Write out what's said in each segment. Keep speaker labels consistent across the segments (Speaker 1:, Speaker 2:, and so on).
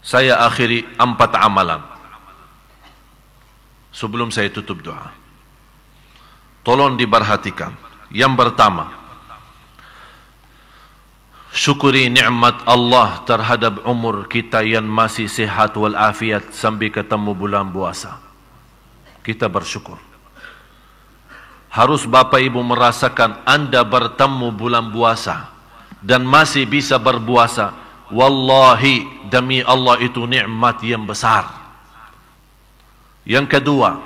Speaker 1: saya akhiri 4 amalan sebelum saya tutup doa. Tolong diperhatikan. Yang pertama, syukuri nikmat Allah terhadap umur kita yang masih sehat walafiat sampai ketemu bulan puasa. Kita bersyukur. Harus Bapak Ibu merasakan Anda bertemu bulan puasa dan masih bisa berpuasa. Wallahi, demi Allah, itu nikmat yang besar. Yang kedua,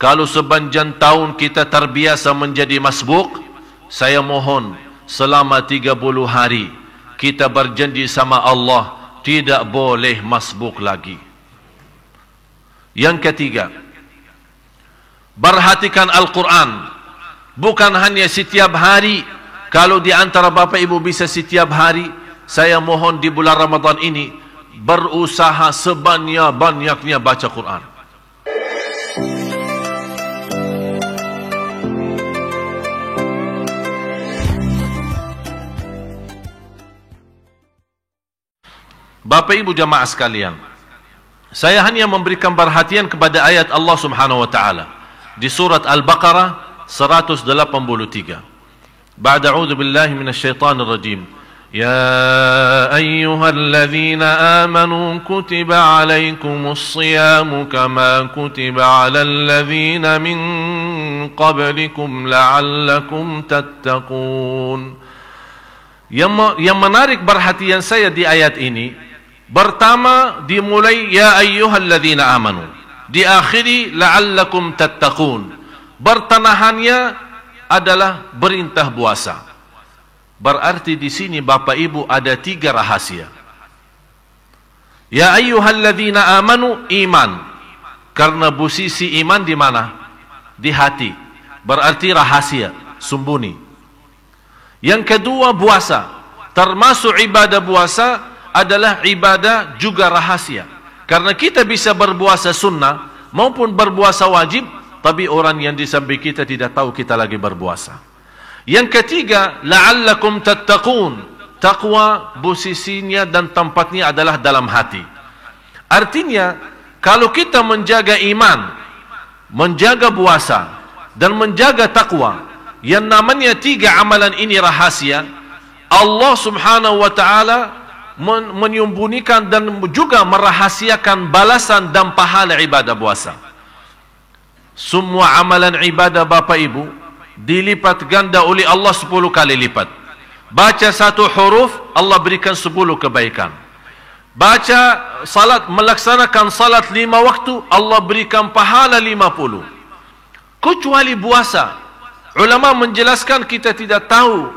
Speaker 1: kalau sepanjang tahun kita terbiasa menjadi masbuk, saya mohon selama 30 hari kita berjanji sama Allah tidak boleh masbuk lagi. Yang ketiga, perhatikan Al-Quran. Bukan hanya setiap hari. Kalau di antara Bapak Ibu bisa setiap hari, saya mohon di bulan Ramadan ini berusaha sebanyak-banyaknya baca Quran. Bapak Ibu jamaah sekalian, saya hanya memberikan perhatian kepada ayat Allah Subhanahu wa taala di surat Al-Baqarah 183. Ba'da a'udzu billahi minasyaitonir rajim. Ya ayyuhalladzina amanu kutiba 'alaikumus shiyamu kama kutiba 'alal ladzina min qablikum la'allakum tattaqun. Yang menarik perhatian saya di ayat ini, pertama dimulai ya ayyuhalladzina amanu, diakhiri la'allakum tattaqun. Bertanahannya adalah perintah puasa. Berarti di sini Bapak Ibu ada 3 rahasia. Ya ayyuhalladzina amanu, iman. Karena posisi iman di mana? Di hati. Berarti rahasia, sembunyi. Yang kedua puasa. Termasuk ibadah puasa adalah ibadah juga rahasia. Karena kita bisa berpuasa sunnah maupun berpuasa wajib, tapi orang yang di samping kita tidak tahu kita lagi berpuasa. Yang ketiga, la'allakum tattaqun. Taqwa posisinya dan tempatnya adalah dalam hati. Artinya, kalau kita menjaga iman, menjaga puasa, dan menjaga taqwa, yang namanya 3 amalan ini rahasia, Allah Subhanahu wa ta'ala menyembunyikan dan juga merahasiakan balasan dan pahala ibadah puasa. Semua amalan ibadah Bapak Ibu dilipat ganda oleh Allah 10 kali lipat. Baca 1 huruf, Allah berikan 10 kebaikan. Baca salat, melaksanakan salat 5 waktu, Allah berikan pahala 50. Kecuali puasa. Ulama menjelaskan kita tidak tahu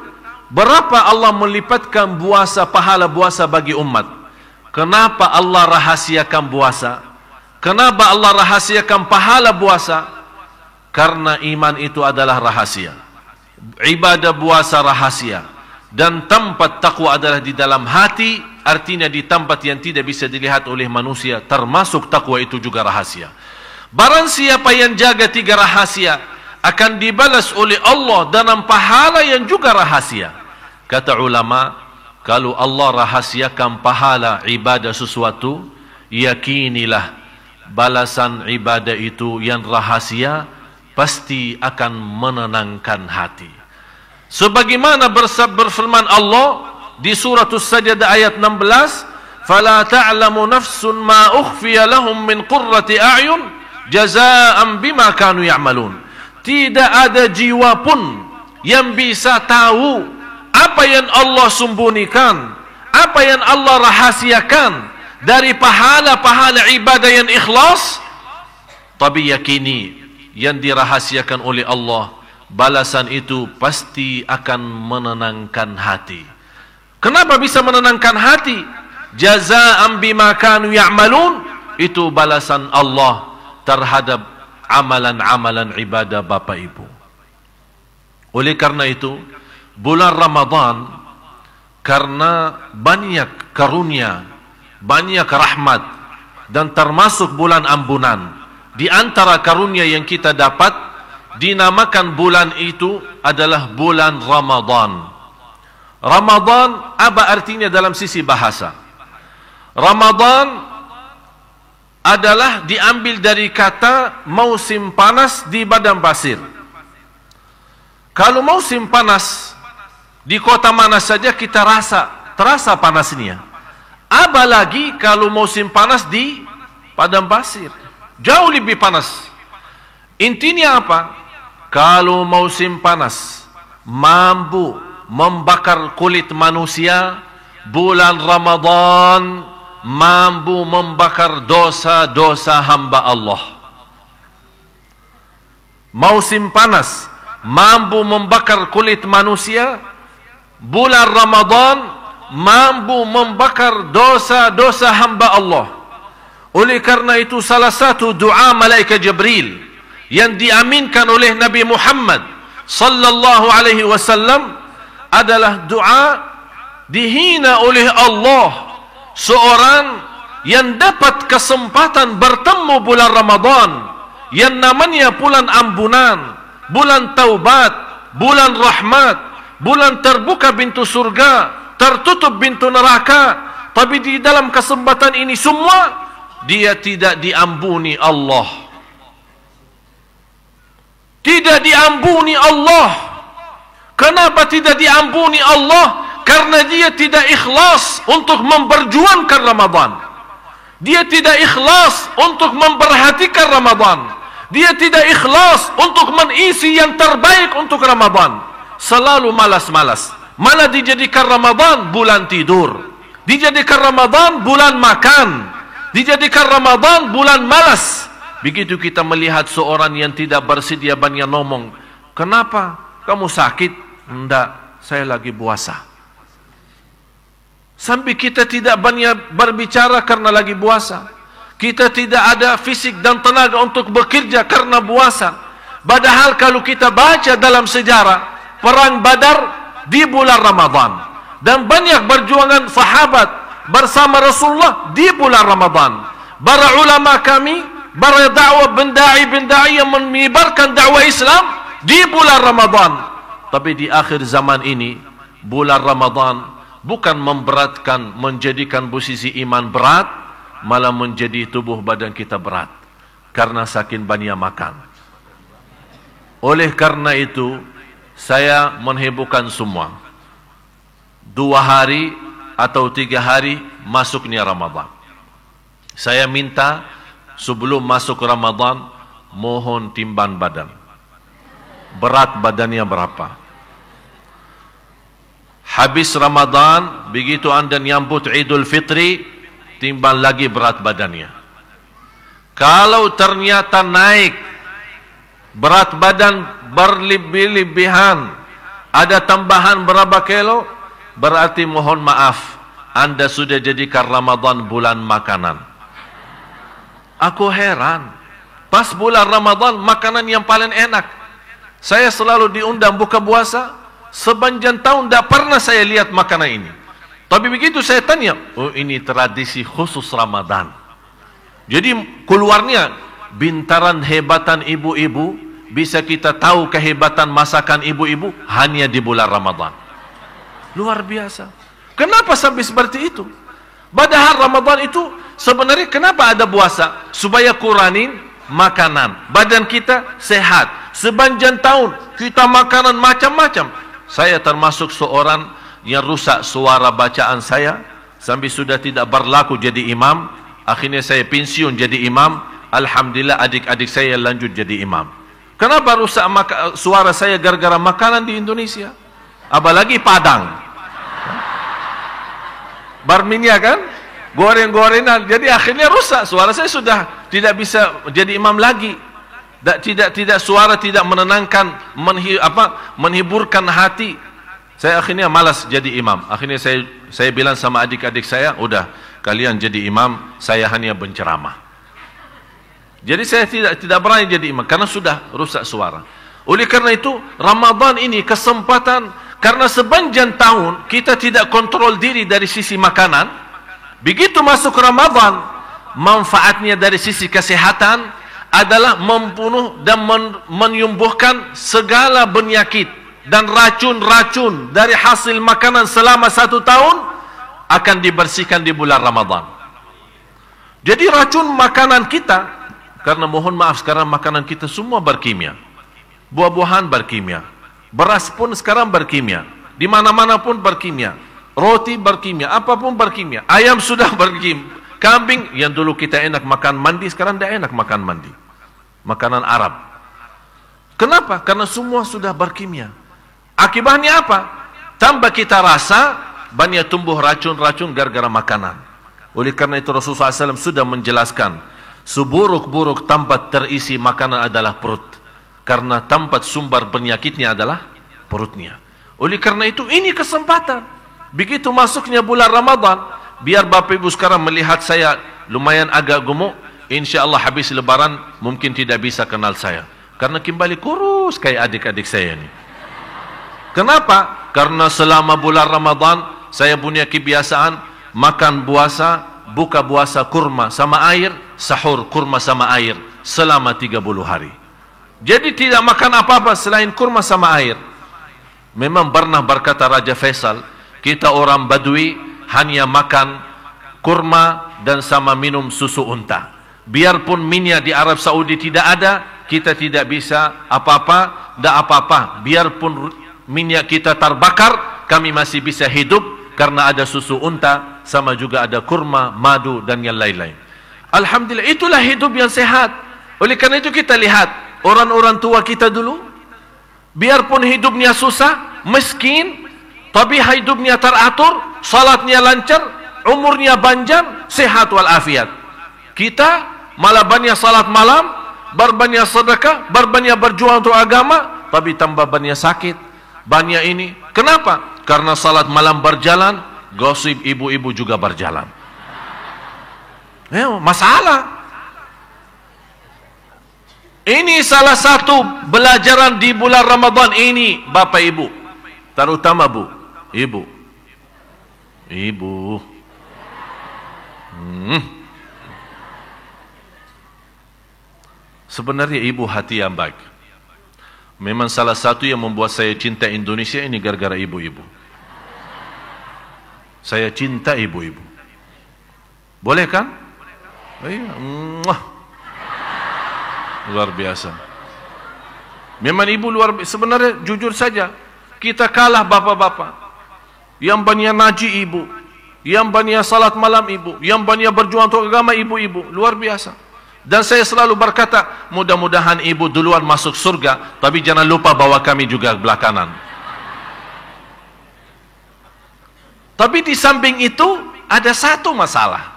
Speaker 1: berapa Allah melipatkan puasa, pahala puasa bagi umat. Kenapa Allah rahasiakan puasa? Kenapa Allah rahasiakan pahala puasa? Karena iman itu adalah rahasia, ibadah puasa rahasia, dan tempat takwa adalah di dalam hati. Artinya di tempat yang tidak bisa dilihat oleh manusia, termasuk takwa itu juga rahasia. Barang siapa yang jaga 3 rahasia akan dibalas oleh Allah dengan pahala yang juga rahasia. Kata ulama, kalau Allah rahasiakan pahala ibadah sesuatu, yakinilah balasan ibadah itu yang rahasia pasti akan menenangkan hati. Sebagaimana berfirman Allah di surah As-Sajdah ayat 16, "Fala ta'lamu nafsun ma ukhfiya lahum min qurrati a'yun jazaa'an bima kanu ya'malun." Tidak ada jiwa pun yang bisa tahu apa yang Allah sembunyikan, apa yang Allah rahasiakan dari pahala-pahala ibadah yang ikhlas. Tapi yakini yang dirahasiakan oleh Allah, balasan itu pasti akan menenangkan hati. Kenapa bisa menenangkan hati? Jazaa'an bima kanu ya'malun, itu balasan Allah terhadap amalan-amalan ibadah Bapak Ibu. Oleh karena itu, bulan Ramadan karena banyak karunia, banyak rahmat, dan termasuk bulan ampunan. Di antara karunia yang kita dapat, dinamakan bulan itu adalah bulan Ramadan. Ramadan apa artinya dalam sisi bahasa? Ramadan adalah diambil dari kata musim panas di padang pasir. Kalau musim panas di kota mana saja kita terasa panasnya. Apalagi kalau musim panas di padang pasir, jauh lebih panas. Intinya apa? Kalau musim panas mampu membakar kulit manusia, bulan Ramadan mampu membakar dosa-dosa hamba Allah. Musim panas mampu membakar kulit manusia, bulan Ramadan mampu membakar dosa-dosa hamba Allah. Oleh karena itu salah satu doa malaikat Jibril yang diaminkan oleh Nabi Muhammad sallallahu alaihi wasallam adalah doa dihina oleh Allah seorang yang dapat kesempatan bertemu bulan Ramadan yang namanya bulan ampunan, bulan taubat, bulan rahmat, bulan terbuka pintu surga, tertutup pintu neraka. Tapi di dalam kesempatan ini semua dia tidak diampuni Allah. Tidak diampuni Allah. Kenapa tidak diampuni Allah? Karena dia tidak ikhlas untuk memperjuangkan Ramadan. Dia tidak ikhlas untuk memperhatikan Ramadan. Dia tidak ikhlas untuk mengisi yang terbaik untuk Ramadan. Selalu malas-malas. Malah dijadikan Ramadan bulan tidur. Dijadikan Ramadan bulan makan. Dijadikan Ramadan bulan malas. Begitu kita melihat seorang yang tidak bersedia banyak ngomong. Kenapa? Kamu sakit? Enggak, saya lagi puasa. Sampai kita tidak banyak berbicara karena lagi puasa. Kita tidak ada fisik dan tenaga untuk bekerja karena puasa. Padahal kalau kita baca dalam sejarah, perang Badar di bulan Ramadan. Dan banyak perjuangan sahabat bersama Rasulullah di bulan Ramadan. Para ulama kami, para dakwah bendai yang menyebarkan dakwah Islam di bulan Ramadan. Tapi di akhir zaman ini, bulan Ramadan bukan memberatkan, menjadikan posisi iman berat, malah menjadi tubuh badan kita berat karena saking banyak makan. Oleh karena itu, saya menghebohkan semua. 2 hari atau 3 hari masuknya Ramadan. Saya minta sebelum masuk Ramadan, mohon timbang badan. Berat badannya berapa? Habis Ramadan, begitu anda nyambut Idul Fitri, timbang lagi berat badannya. Kalau ternyata naik berat badan berlebih-lebihan, ada tambahan berapa kilo, berarti mohon maaf, anda sudah jadikan Ramadan bulan makanan. Aku heran, pas bulan Ramadan makanan yang paling enak. Saya selalu diundang buka puasa, sepanjang tahun tidak pernah saya lihat makanan ini. Tapi begitu saya tanya, oh ini tradisi khusus Ramadan. Jadi keluarnya bintaran hebatan ibu-ibu, bisa kita tahu kehebatan masakan ibu-ibu hanya di bulan Ramadan. Luar biasa. Kenapa sampai seperti itu? Padahal Ramadan itu sebenarnya kenapa ada puasa? Supaya kuranin makanan. Badan kita sehat. Sepanjang tahun kita makanan macam-macam. Saya termasuk seorang yang rusak suara bacaan saya sampai sudah tidak berlaku jadi imam. Akhirnya saya pensiun jadi imam. Alhamdulillah adik-adik saya lanjut jadi imam. Kenapa rusak suara saya gara-gara makanan di Indonesia? Apalagi Padang. Barminyak kan? Goreng-gorengan. Jadi akhirnya rusak suara saya, sudah tidak bisa jadi imam lagi. Tidak suara tidak menenangkan, menghiburkan hati. Saya akhirnya malas jadi imam. Akhirnya saya bilang sama adik-adik saya, udah kalian jadi imam, saya hanya penceramah. Jadi saya tidak berani jadi imam karena sudah rusak suara. Oleh karena itu Ramadan ini kesempatan, karena sepanjang tahun kita tidak kontrol diri dari sisi makanan. Begitu masuk Ramadan, manfaatnya dari sisi kesehatan adalah membunuh dan menyembuhkan segala penyakit dan racun-racun dari hasil makanan selama 1 tahun akan dibersihkan di bulan Ramadan. Jadi racun makanan kita, karena mohon maaf sekarang makanan kita semua berkimia. Buah-buahan berkimia. Beras pun sekarang berkimia. Di mana-mana pun berkimia. Roti berkimia, apapun berkimia. Ayam sudah berkimia. Kambing yang dulu kita enak makan mandi, sekarang tidak enak makan mandi. Makanan Arab. Kenapa? Karena semua sudah berkimia. Akibatnya apa? Tambah kita rasa, banyak tumbuh racun-racun gara-gara makanan. Oleh karena itu Rasulullah SAW sudah menjelaskan, seburuk-buruk tempat terisi makanan adalah perut. Karena tempat sumber penyakitnya adalah perutnya. Oleh karena itu ini kesempatan. Begitu masuknya bulan Ramadan, biar Bapak Ibu sekarang melihat saya lumayan agak gemuk, insya Allah habis lebaran mungkin tidak bisa kenal saya. Karena kembali kurus kayak adik-adik saya ini. Kenapa? Karena selama bulan Ramadan saya punya kebiasaan makan buka puasa kurma sama air, sahur kurma sama air selama 30 hari. Jadi tidak makan apa-apa selain kurma sama air. Memang pernah berkata Raja Faisal, kita orang Badui hanya makan kurma dan sama minum susu unta. Biarpun minyak di Arab Saudi tidak ada, kita tidak bisa apa-apa, tidak apa-apa. Biarpun minyak kita terbakar, kami masih bisa hidup karena ada susu unta, sama juga ada kurma, madu dan yang lain-lain. Alhamdulillah, itulah hidup yang sehat. Oleh karena itu kita lihat orang-orang tua kita dulu, biarpun hidupnya susah, miskin, tapi hidupnya teratur, salatnya lancar, umurnya panjang, sehat walafiat. Kita malah banyak salat malam, berbanyak sedekah, berbanyak berjuang untuk agama, tapi tambah banyak sakit, banyak ini. Kenapa? Karena salat malam berjalan, gosip ibu-ibu juga berjalan. Masalah. Ini salah satu pelajaran di bulan Ramadan ini, Bapak Ibu. Terutama Bu, Ibu. Sebenarnya Ibu hati yang baik. Memang salah satu yang membuat saya cinta Indonesia ini gara-gara ibu-ibu. Saya cinta ibu-ibu. Boleh kan? Iya. Luar biasa. Memang ibu luar biasa. Sebenarnya jujur saja, kita kalah bapak-bapak. Yang banyak ngaji ibu, yang banyak salat malam ibu, yang banyak berjuang untuk agama ibu-ibu. Luar biasa. Dan saya selalu berkata, mudah-mudahan ibu duluan masuk surga, tapi jangan lupa bawa kami juga belakangan. Tapi di samping itu ada satu masalah.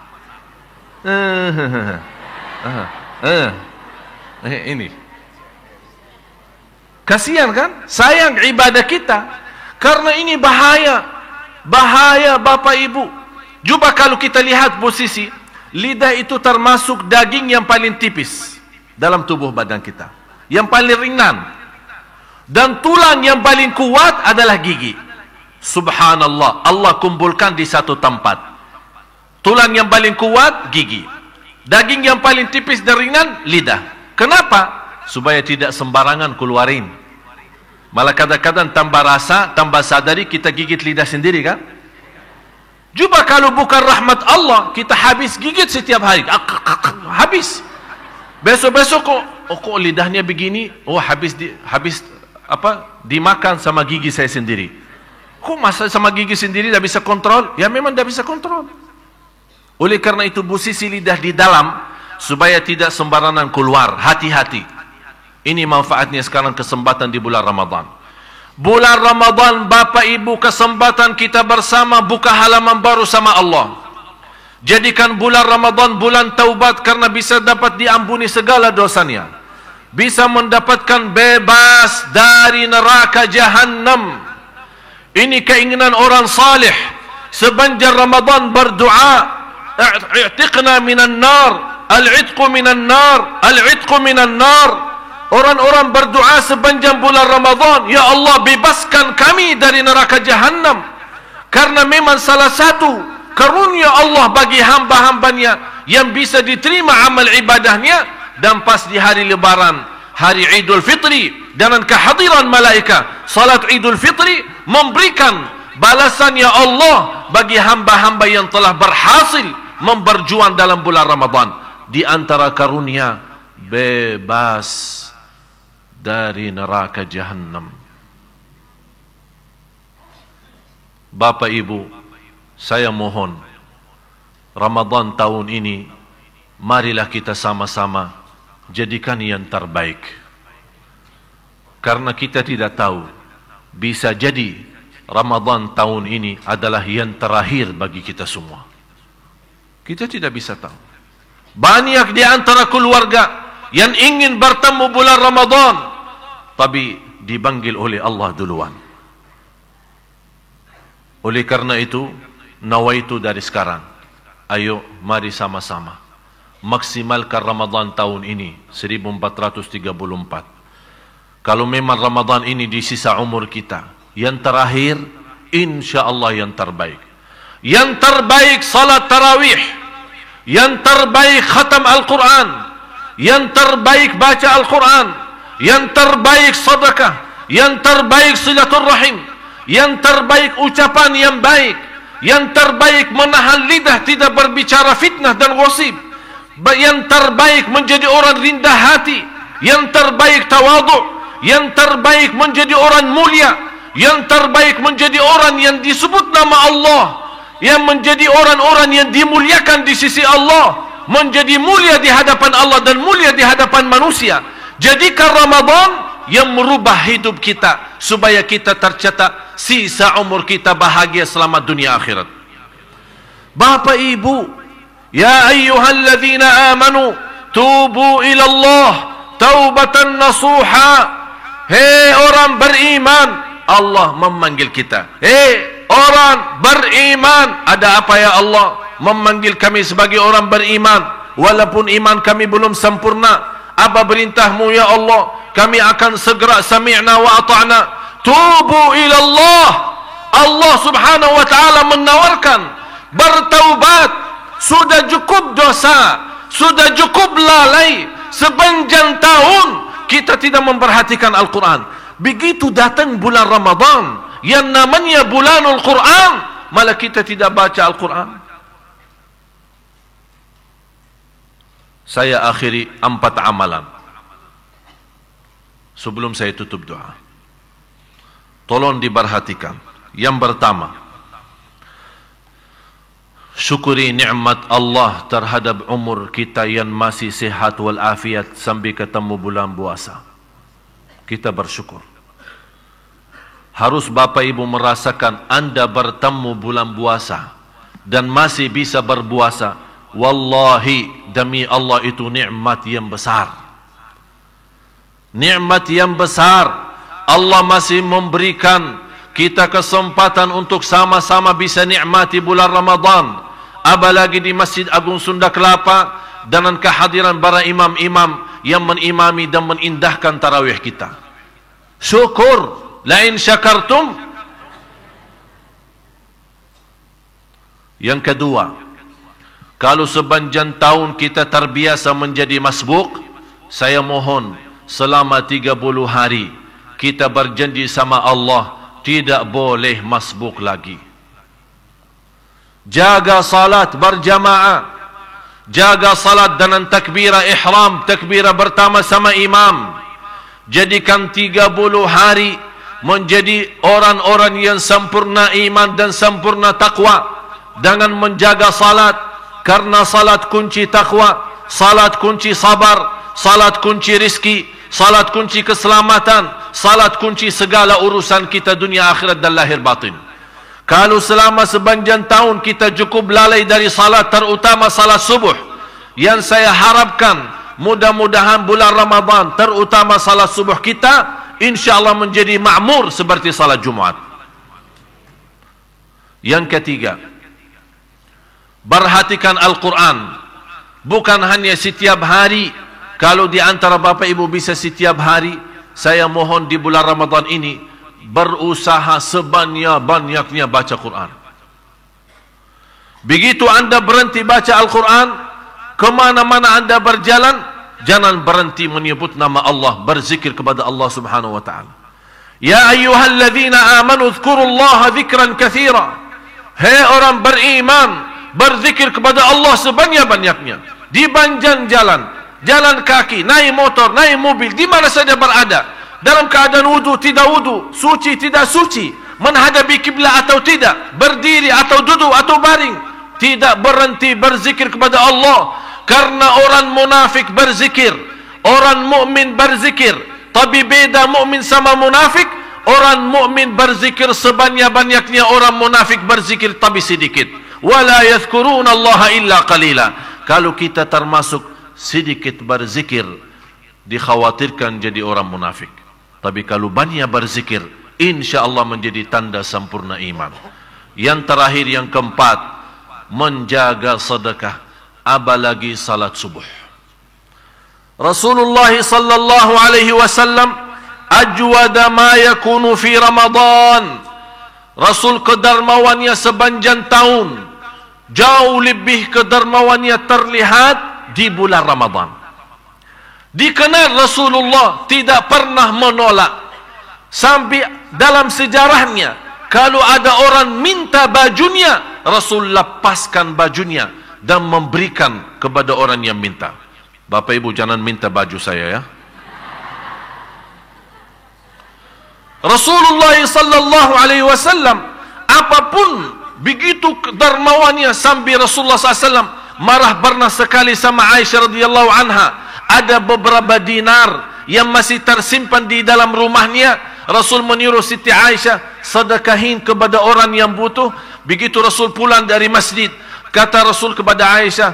Speaker 1: Ini kasihan kan? Sayang ibadah kita, karena ini bahaya Bapak Ibu. Coba kalau kita lihat posisi lidah, itu termasuk daging yang paling tipis dalam tubuh badan kita, yang paling ringan, dan tulang yang paling kuat adalah gigi. Subhanallah, Allah kumpulkan di satu tempat. Tulang yang paling kuat gigi, daging yang paling tipis dan ringan lidah. Kenapa? Supaya tidak sembarangan keluarin. Malah kadang-kadang tambah rasa, tambah sadari kita gigit lidah sendiri kan? Coba kalau bukan rahmat Allah, kita habis gigit setiap hari. Habis. Besok-besok kok lidahnya begini? Habis dimakan sama gigi saya sendiri. Kok masa sama gigi sendiri tidak bisa kontrol? Ya memang tidak bisa kontrol. Oleh karena itu posisi lidah di dalam, supaya tidak sembarangan keluar. Hati-hati. Ini manfaatnya sekarang kesempatan di bulan Ramadan. Bulan Ramadan, Bapak Ibu, kesempatan kita bersama buka halaman baru sama Allah. Jadikan bulan Ramadan bulan taubat, karena bisa dapat diampuni segala dosanya. Bisa mendapatkan bebas dari neraka Jahannam. Ini keinginan orang salih. Sepanjang Ramadan berdoa, i'tiqna minan nar, al-'itqu minan nar, al-'itqu minan nar. Orang-orang berdoa sepanjang bulan Ramadan, ya Allah bebaskan kami dari neraka Jahannam. Karena memang salah satu karunia Allah bagi hamba-hambanya yang bisa diterima amal ibadahnya, dan pas di hari lebaran, hari Idul Fitri, dengan kehadiran malaika, salat Idul Fitri memberikan balasan ya Allah bagi hamba-hamba yang telah berhasil memberjuang dalam bulan Ramadan. Di antara karunia, bebas dari neraka Jahannam. Bapak Ibu, saya mohon, Ramadan tahun ini, marilah kita sama-sama jadikan yang terbaik. Karena kita tidak tahu, bisa jadi Ramadan tahun ini adalah yang terakhir bagi kita semua. Kita tidak bisa tahu. Banyak di antara keluarga yang ingin bertemu bulan Ramadan, tapi dipanggil oleh Allah duluan. Oleh karena itu, nawaitu dari sekarang, ayo mari sama-sama maksimalkan Ramadan tahun ini 1434. Kalau memang Ramadan ini di sisa umur kita, yang terakhir, insya Allah yang terbaik. Yang terbaik salat tarawih, yang terbaik khatam Al-Quran, yang terbaik baca Al-Quran, yang terbaik sedekah, yang terbaik silaturrahim, yang terbaik ucapan yang baik, yang terbaik menahan lidah tidak berbicara fitnah dan gosip, yang terbaik menjadi orang rendah hati, yang terbaik tawadhu, yang terbaik menjadi orang mulia, yang terbaik menjadi orang yang disebut nama Allah, yang menjadi orang-orang yang dimuliakan di sisi Allah, menjadi mulia di hadapan Allah dan mulia di hadapan manusia. Jadikan Ramadan yang merubah hidup kita, supaya kita tercatat sisa umur kita bahagia selamat dunia akhirat. Bapak Ibu, ya ayyuhalladzina amanu tubu ila Allah taubatan nasuha. Hei orang beriman, Allah memanggil kita. Hei orang beriman, ada apa ya Allah memanggil kami sebagai orang beriman, walaupun iman kami belum sempurna. Apa perintahmu ya Allah? Kami akan segera sami'na wa ata'na. Tubu ila Allah. Allah subhanahu wa ta'ala menawarkan bertaubat. Sudah cukup dosa, sudah cukup lalai. Sepanjang tahun kita tidak memperhatikan Al-Quran. Begitu datang bulan Ramadan yang namanya bulanul Quran, malah kita tidak baca Al-Quran. Saya akhiri 4 amalan sebelum saya tutup doa. Tolong diperhatikan. Yang pertama, syukuri nikmat Allah terhadap umur kita yang masih sehat walafiat sampai ketemu bulan puasa. Kita bersyukur. Harus Bapak Ibu merasakan Anda bertemu bulan puasa dan masih bisa berpuasa. Wallahi, demi Allah, itu nikmat yang besar. Nikmat yang besar. Allah masih memberikan kita kesempatan untuk sama-sama bisa nikmati bulan Ramadan. Apalagi di Masjid Agung Sunda Kelapa dengan kehadiran para imam-imam yang menimami dan menindahkan tarawih kita. Syukur. Lain syakartum. Yang kedua, kalau sepanjang tahun kita terbiasa menjadi masbuk, saya mohon selama 30 hari kita berjanji sama Allah tidak boleh masbuk lagi. Jaga salat berjamaah, jaga salat dengan takbirah ihram, takbirah pertama sama imam. Jadikan 30 hari menjadi orang-orang yang sempurna iman dan sempurna takwa dengan menjaga salat. Karena salat kunci takwa, salat kunci sabar, salat kunci rizki, salat kunci keselamatan, salat kunci segala urusan kita dunia akhirat dan lahir batin. Kalau selama sepanjang tahun kita cukup lalai dari salat, terutama salat subuh, yang saya harapkan mudah-mudahan bulan Ramadan terutama salat subuh kita insya-Allah menjadi makmur seperti salat Jumat. Yang ketiga, perhatikan Al-Quran. Bukan hanya setiap hari. Kalau di antara Bapak Ibu bisa setiap hari, saya mohon di bulan Ramadan ini berusaha sebanyak-banyaknya baca Quran. Begitu Anda berhenti baca Al-Quran, kemana-mana Anda berjalan, jangan berhenti menyebut nama Allah, berzikir kepada Allah subhanahu wa ta'ala. Ya ayyuhalladzina amanu dzkurullaha dzikran katsira. Hei orang beriman, berzikir kepada Allah sebanyak-banyaknya. Di banjan jalan, jalan kaki, naik motor, naik mobil, di mana saja berada, dalam keadaan wudu, tidak wudu, suci, tidak suci, menghadapi kiblat atau tidak, berdiri atau duduk atau baring, tidak berhenti berzikir kepada Allah. Karena orang munafik berzikir, orang mukmin berzikir. Tapi beda mukmin sama munafik. Orang mukmin berzikir sebanyak-banyaknya, orang munafik berzikir tapi sedikit. Wala yadhkuruna Allah illa qalila. Kalau kita termasuk sedikit berzikir, dikhawatirkan jadi orang munafik. Tapi kalau banyak berzikir, insya-Allah menjadi tanda sempurna iman. Yang terakhir, yang keempat, menjaga sedekah, apalagi salat subuh. Rasulullah sallallahu alaihi wasallam ajwada ma yakunu fi Ramadan. Rasul kedermawannya sepanjang tahun, jauh lebih kedermawannya terlihat di bulan Ramadan. Dikenal Rasulullah tidak pernah menolak. Sampai dalam sejarahnya, kalau ada orang minta bajunya, Rasul lepaskan bajunya dan memberikan kepada orang yang minta. Bapak Ibu jangan minta baju saya ya. Rasulullah sallallahu alaihi wasallam apapun begitu dermawannya sampai Rasulullah SAW marah pernah sekali sama Aisyah radhiyallahu anha. Ada beberapa dinar yang masih tersimpan di dalam rumahnya. Rasul menyuruh Siti Aisyah sedekahin kepada orang yang butuh. Begitu Rasul pulang dari masjid, kata Rasul kepada Aisyah,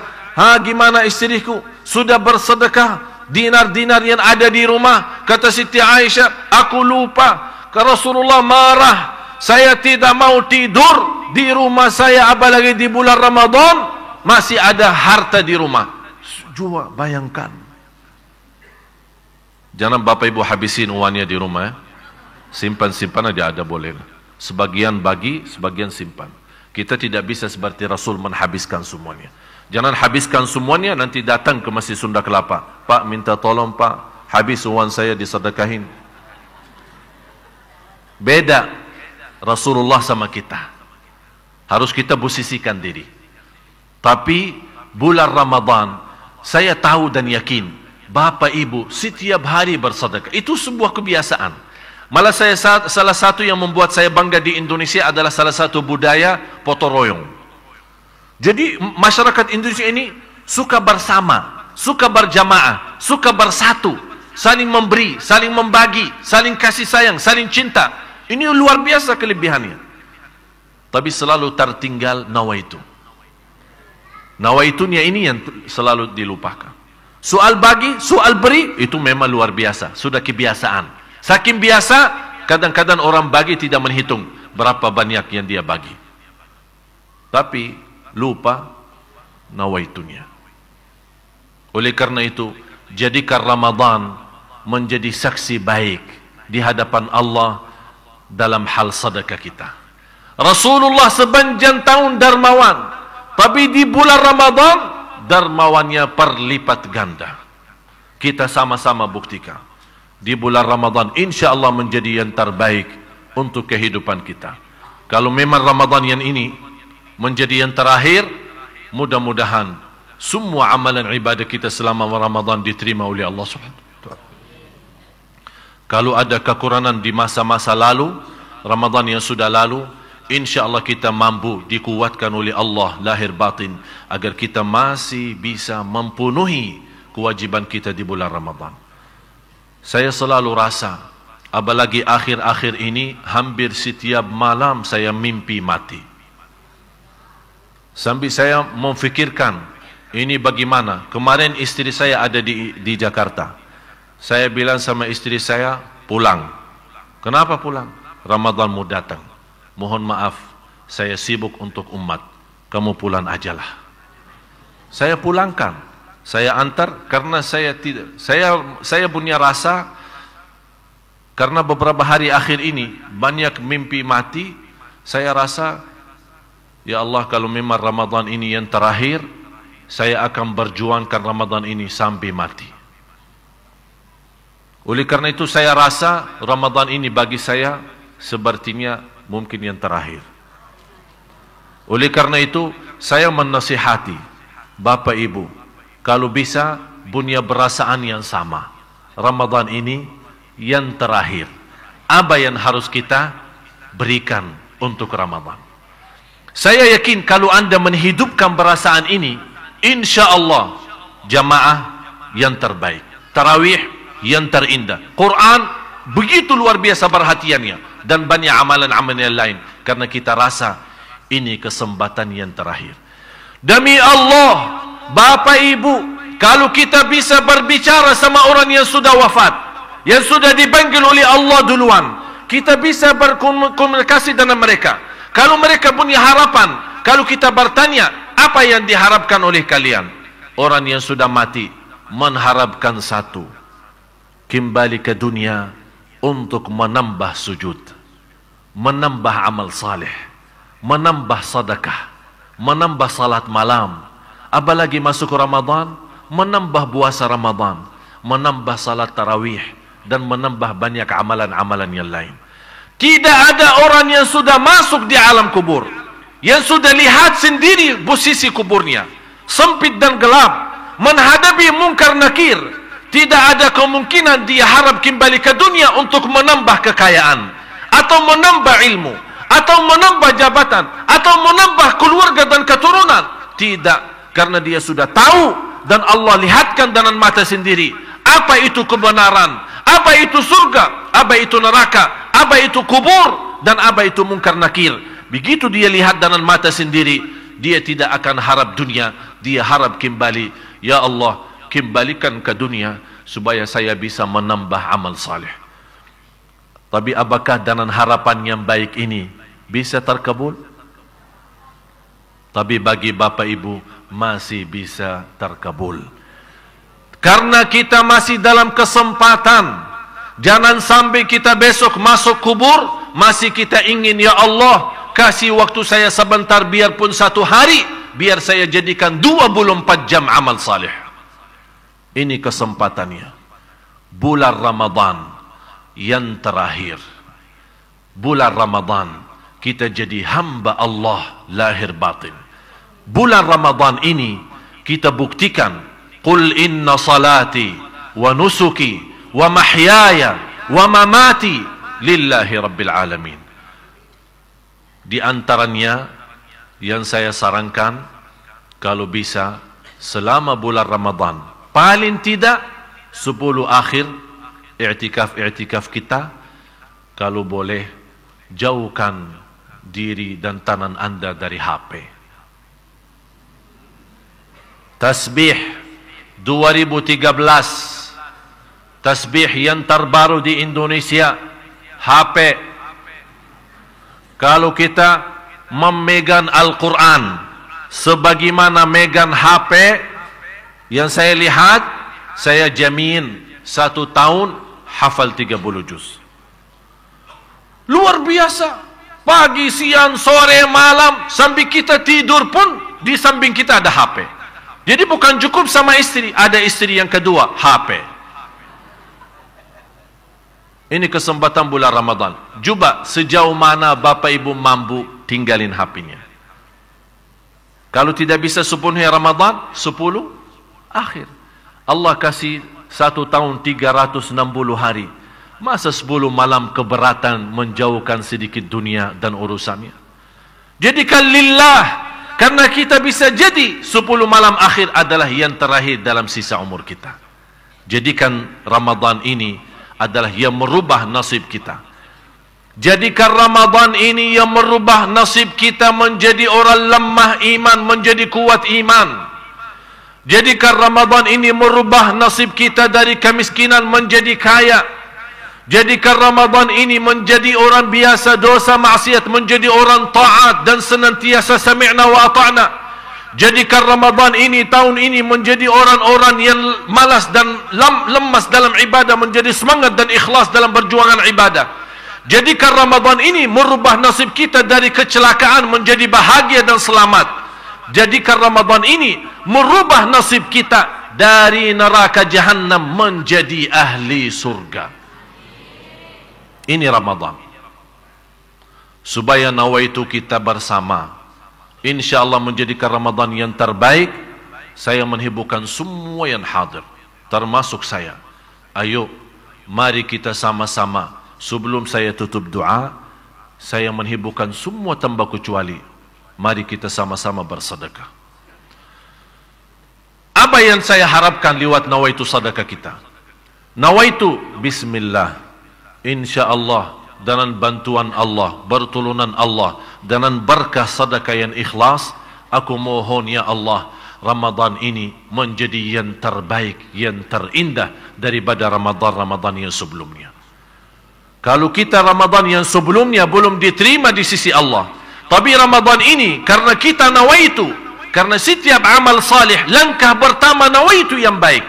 Speaker 1: gimana istriku? Sudah bersedekah dinar-dinar yang ada di rumah? Kata Siti Aisyah, aku lupa. Rasulullah marah, saya tidak mau tidur di rumah saya, apalagi di bulan Ramadan masih ada harta di rumah. Coba bayangkan. Jangan Bapak Ibu habisin uangnya di rumah ya. Simpan-simpan aja ada boleh. Sebagian bagi, sebagian simpan. Kita tidak bisa seperti Rasul menghabiskan semuanya. Jangan habiskan semuanya, nanti datang ke Masjid Sunda Kelapa. Pak, minta tolong Pak, habis uang saya disedekahin. Beda Rasulullah sama kita. Harus kita posisikan diri. Tapi bulan Ramadan, saya tahu dan yakin, Bapak Ibu setiap hari bersedekah. Itu sebuah kebiasaan. Malah salah satu yang membuat saya bangga di Indonesia adalah salah satu budaya potong royong. Jadi masyarakat Indonesia ini suka bersama, suka berjamaah, suka bersatu, saling memberi, saling membagi, saling kasih sayang, saling cinta. Ini luar biasa kelebihannya. Tapi selalu tertinggal nawaitu. Nawaitunya ini yang selalu dilupakan. Soal bagi, soal beri, itu memang luar biasa. Sudah kebiasaan. Saking biasa, kadang-kadang orang bagi tidak menghitung berapa banyak yang dia bagi. Tapi lupa nawaitunya. Oleh karena itu, jadikan Ramadan menjadi saksi baik di hadapan Allah dalam hal sedekah kita. Rasulullah sepanjang tahun dermawan, tapi di bulan Ramadan dermawannya perlipat ganda. Kita sama-sama buktikan. Di bulan Ramadan insya-Allah menjadi yang terbaik untuk kehidupan kita. Kalau memang Ramadan yang ini menjadi yang terakhir, mudah-mudahan semua amalan ibadah kita selama Ramadan diterima oleh Allah Subhanahu wa taala. Kalau ada kekurangan di masa-masa lalu, Ramadan yang sudah lalu, insya-Allah kita mampu dikuatkan oleh Allah lahir batin agar kita masih bisa memenuhi kewajiban kita di bulan Ramadan. Saya selalu rasa, apalagi akhir-akhir ini, hampir setiap malam saya mimpi mati. Sampai saya memfikirkan, ini bagaimana? Kemarin istri saya ada di Jakarta. Saya bilang sama istri saya, pulang. Kenapa pulang? Ramadan mau datang. Mohon maaf, saya sibuk untuk umat. Kamu pulang ajalah. Saya pulangkan. Saya antar karena saya punya rasa, karena beberapa hari akhir ini banyak mimpi mati. Saya rasa, ya Allah, kalau memang Ramadan ini yang terakhir, saya akan berjuangkan Ramadan ini sampai mati. Oleh karena itu saya rasa Ramadan ini bagi saya sepertinya mungkin yang terakhir. Oleh karena itu saya menasihati Bapak Ibu, kalau bisa punya perasaan yang sama. Ramadan ini yang terakhir. Apa yang harus kita berikan untuk Ramadan? Saya yakin kalau Anda menghidupkan perasaan ini, insya Allah jamaah yang terbaik, tarawih yang terindah, Quran begitu luar biasa perhatiannya, dan banyak amalan-amalan yang lain, karena kita rasa ini kesempatan yang terakhir. Demi Allah, Bapak Ibu, kalau kita bisa berbicara sama orang yang sudah wafat, yang sudah dipanggil oleh Allah duluan, kita bisa berkomunikasi dengan mereka. Kalau mereka punya harapan, kalau kita bertanya, apa yang diharapkan oleh kalian? Orang yang sudah mati mengharapkan satu, kembali ke dunia untuk menambah sujud, menambah amal saleh, menambah sedekah, menambah salat malam. Apalagi masuk Ramadan, menambah puasa Ramadan, menambah salat tarawih, dan menambah banyak amalan-amalan yang lain. Tidak ada orang yang sudah masuk di alam kubur, yang sudah lihat sendiri posisi kuburnya sempit dan gelap, menghadapi mungkar nakir. Tidak ada kemungkinan dia harap kembali ke dunia untuk menambah kekayaan, atau menambah ilmu, atau menambah jabatan, atau menambah keluarga dan keturunan. Tidak, karena dia sudah tahu, dan Allah lihatkan dengan mata sendiri apa itu kebenaran, apa itu surga, apa itu neraka, apa itu kubur, dan apa itu mungkar nakir. Begitu dia lihat dengan mata sendiri, dia tidak akan harap dunia, dia harap kembali. Ya Allah, kembalikan ke dunia supaya saya bisa menambah amal saleh. Tapi apakah dengan harapan yang baik ini bisa terkabul? Tapi bagi Bapak Ibu masih bisa terkabul, karena kita masih dalam kesempatan. Jangan sampai kita besok masuk kubur masih kita ingin, ya Allah, kasih waktu saya sebentar, biarpun 1 hari, biar saya jadikan 24 jam amal saleh. Ini kesempatannya. Bulan Ramadan yang terakhir, bulan Ramadan kita jadi hamba Allah lahir batin. Bulan Ramadan ini kita buktikan, qul inna salati wa nusuki wa mahyaya wa mamati lillahi rabbil alamin. Di antaranya yang saya sarankan, kalau bisa selama bulan Ramadan, paling tidak 10 akhir i'tikaf kita, kalau boleh jauhkan diri dan tangan Anda dari HP. Tasbih 2013, tasbih yang terbaru di Indonesia, HP. Kalau kita memegang Al-Quran sebagaimana megang HP, yang saya lihat, saya jamin 1 tahun hafal 30 juz. Luar biasa. Pagi, siang, sore, malam, sampai kita tidur pun di samping kita ada HP. Jadi bukan cukup sama istri, ada istri yang kedua, HP. Ini kesempatan bulan Ramadan. Coba sejauh mana Bapak Ibu mampu tinggalin HP-nya. Kalau tidak bisa sepenuhnya Ramadan, 10 akhir. Allah kasih 1 tahun 360 hari. Masa 10 malam keberatan menjauhkan sedikit dunia dan urusannya. Jadikan lillah, karena kita bisa jadi 10 malam akhir adalah yang terakhir dalam sisa umur kita. Jadikan Ramadan ini adalah yang merubah nasib kita. Jadikan Ramadan ini yang merubah nasib kita menjadi orang lemah iman menjadi kuat iman. Jadikan Ramadan ini merubah nasib kita dari kemiskinan menjadi kaya. Jadikan Ramadan ini menjadi orang biasa dosa maksiat menjadi orang taat dan senantiasa sami'na wa ata'na. Jadikan Ramadan ini, tahun ini, menjadi orang-orang yang malas dan lemas dalam ibadah menjadi semangat dan ikhlas dalam perjuangan ibadah. Jadikan Ramadan ini merubah nasib kita dari kecelakaan menjadi bahagia dan selamat. Jadikan Ramadan ini merubah nasib kita dari neraka jahannam menjadi ahli surga. Ini Ramadan. Supaya nawaitu kita bersama InsyaAllah menjadikan Ramadan yang terbaik. Saya menghiburkan semua yang hadir, termasuk saya. Ayo, mari kita sama-sama. Sebelum saya tutup doa, saya menghiburkan semua tanpa kecuali. Mari kita sama-sama bersedekah. Apa yang saya harapkan lewat nawaitu sedekah kita? Nawaitu bismillah, insyaallah, dengan bantuan Allah, pertolongan Allah, dengan berkah sedekah yang ikhlas, aku mohon ya Allah, Ramadan ini menjadi yang terbaik, yang terindah daripada Ramadan yang sebelumnya. Kalau kita Ramadan yang sebelumnya belum diterima di sisi Allah, tapi Ramadan ini karena kita nawaitu, karena setiap amal salih langkah pertama nawaitu yang baik.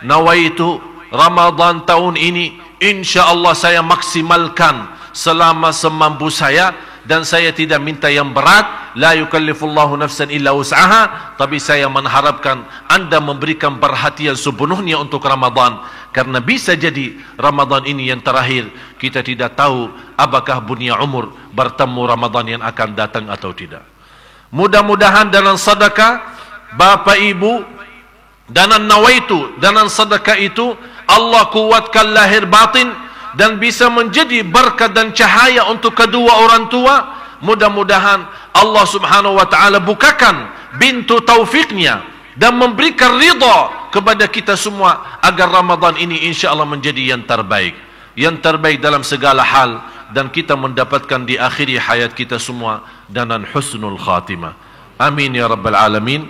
Speaker 1: Nawaitu Ramadan tahun ini insyaallah saya maksimalkan selama semampu saya, dan saya tidak minta yang berat, la yukallifullahu nafsan illa wus'aha, tapi saya mengharapkan anda memberikan perhatian sepenuhnya untuk Ramadan, karena bisa jadi Ramadan ini yang terakhir. Kita tidak tahu apakah dunia umur bertemu Ramadan yang akan datang atau tidak. Mudah-mudahan dalam sedekah Bapak Ibu, dalam nawaitu, dalam sedekah itu Allah kuatkan lahir batin dan bisa menjadi berkat dan cahaya untuk kedua orang tua. Mudah-mudahan Allah subhanahu wa ta'ala bukakan pintu taufiknya dan memberikan ridha kepada kita semua agar Ramadan ini insyaAllah menjadi yang terbaik, yang terbaik dalam segala hal, dan kita mendapatkan di akhiri hayat kita semua dengan husnul khatimah. Amin ya rabbal alamin.